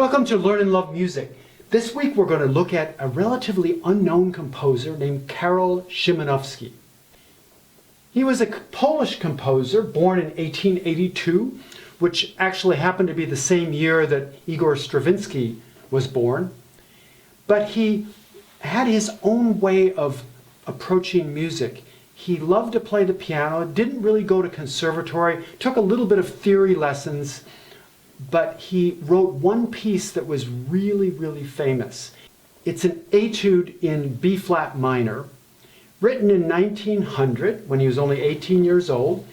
Welcome to Learn and Love Music. This week we're going to look at a relatively unknown composer named Karol Szymanowski. He was a Polish composer born in 1882, which actually happened to be the same year that Igor Stravinsky was born. But he had his own way of approaching music. He loved to play the piano, didn't really go to conservatory, took a little bit of theory lessons, but he wrote one piece that was really, really famous. It's an etude in B-flat minor, written in 1900 when he was only 18 years old,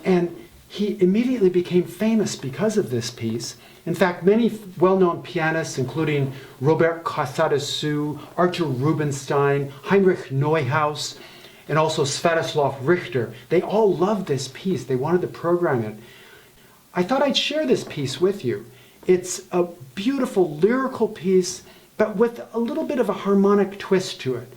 and he immediately became famous because of this piece. In fact, many well-known pianists, including Robert Casadesus, Arthur Rubinstein, Heinrich Neuhaus, and also Sviatoslav Richter, they all loved this piece. They wanted to program it. I thought I'd share this piece with you. It's a beautiful lyrical piece, but with a little bit of a harmonic twist to it.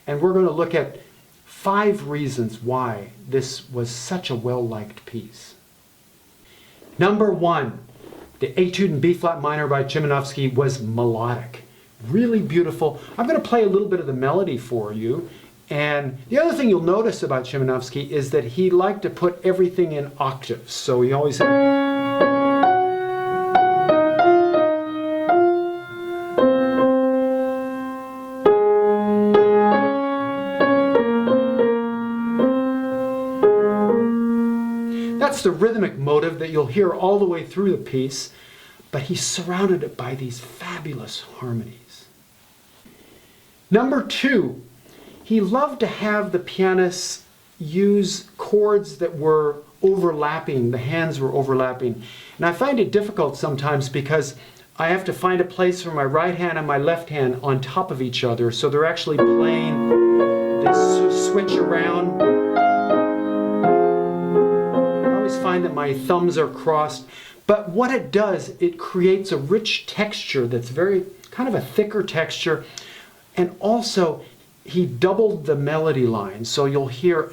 And we're going to look at 5 reasons why this was such a well-liked piece. Number 1, the Etude in B-flat minor by Szymanowski was melodic. Really beautiful. I'm going to play a little bit of the melody for you. And the other thing you'll notice about Szymanowski is that he liked to put everything in octaves. So he always had... That's the rhythmic motive that you'll hear all the way through the piece, but he surrounded it by these fabulous harmonies. Number 2, he loved to have the pianists use chords that were overlapping, the hands were overlapping. And I find it difficult sometimes because I have to find a place for my right hand and my left hand on top of each other, so they're actually playing this switch around. I always find that my thumbs are crossed, but what it does, it creates a rich texture that's very, kind of a thicker texture, and also he doubled the melody line, so you'll hear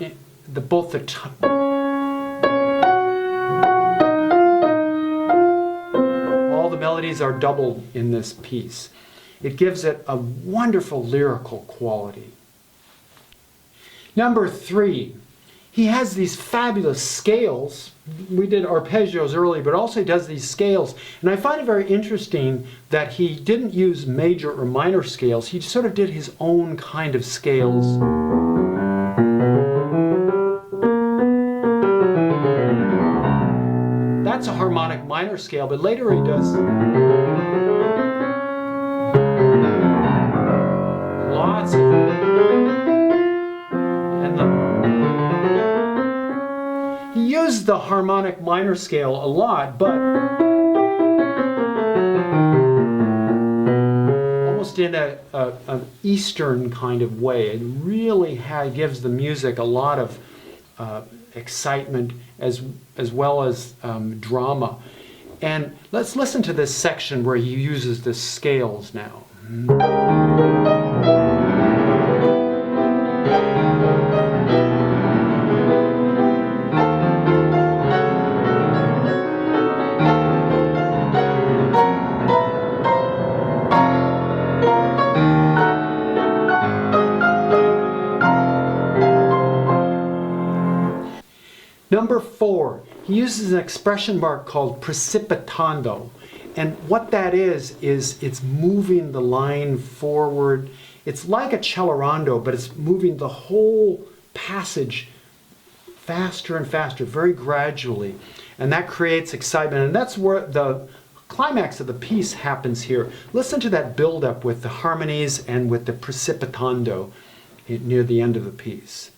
both the all the melodies are doubled in this piece. It gives it a wonderful lyrical quality. Number 3, he has these fabulous scales. We did arpeggios earlier, but also he does these scales. And I find it very interesting that he didn't use major or minor scales. He sort of did his own kind of scales. That's a harmonic minor scale, but later he does lots of... He used the harmonic minor scale a lot, but almost in an Eastern kind of way. It really gives the music a lot of excitement as well as drama. And let's listen to this section where he uses the scales now. Number 4, he uses an expression mark called precipitando. And what that is it's moving the line forward. It's like a cellorando, but it's moving the whole passage faster and faster, very gradually. And that creates excitement. And that's where the climax of the piece happens here. Listen to that build-up with the harmonies and with the precipitando near the end of the piece.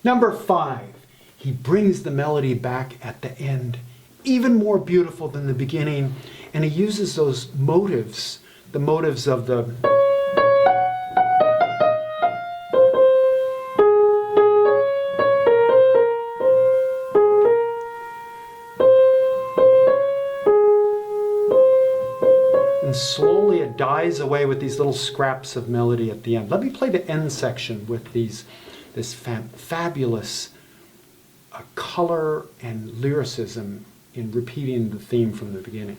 Number 5, he brings the melody back at the end, even more beautiful than the beginning, and he uses those motives, the motives of the and slowly it dies away with these little scraps of melody at the end. Let me play the end section with this fabulous color and lyricism in repeating the theme from the beginning.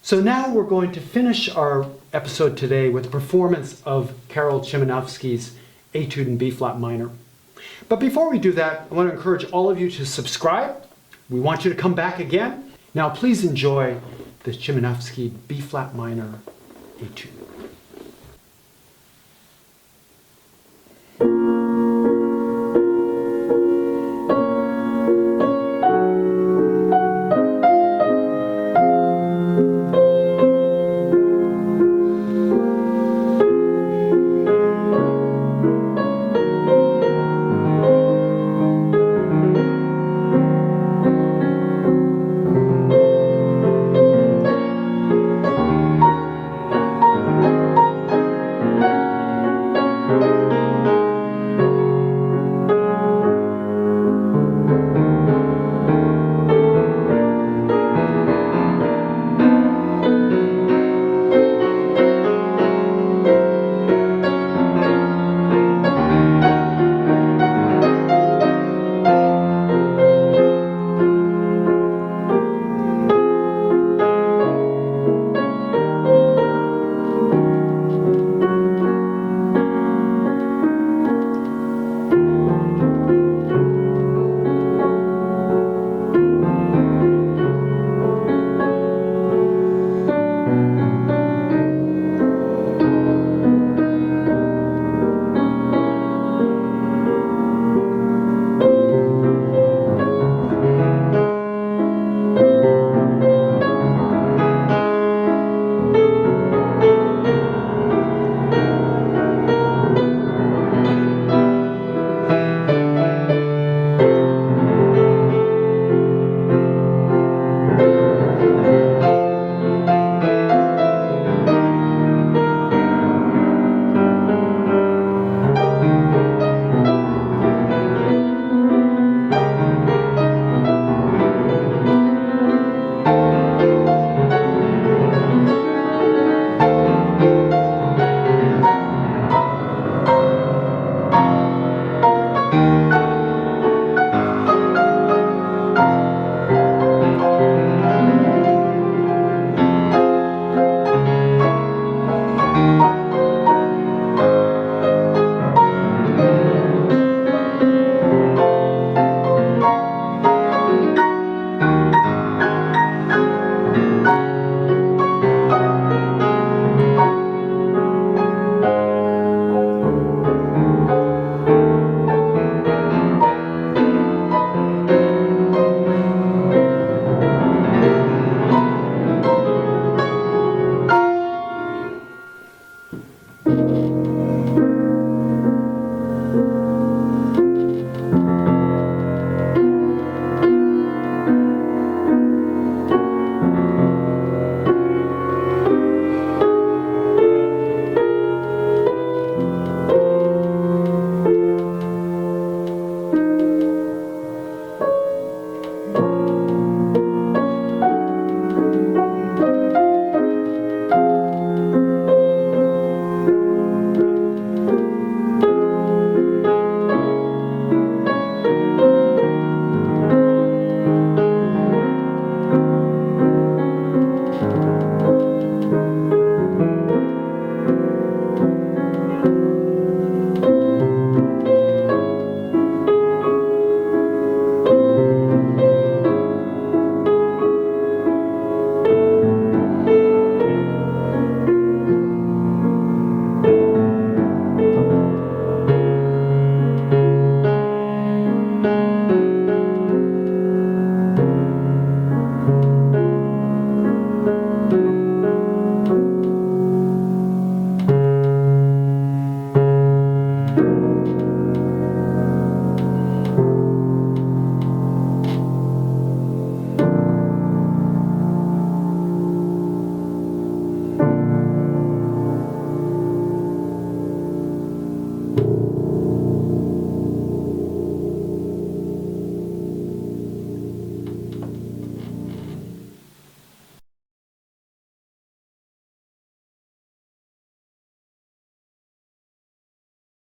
So now we're going to finish our episode today with a performance of Karol Szymanowski's Etude in B-flat minor. But before we do that, I want to encourage all of you to subscribe. We want you to come back again. Now please enjoy the Szymanowski B-flat minor Etude.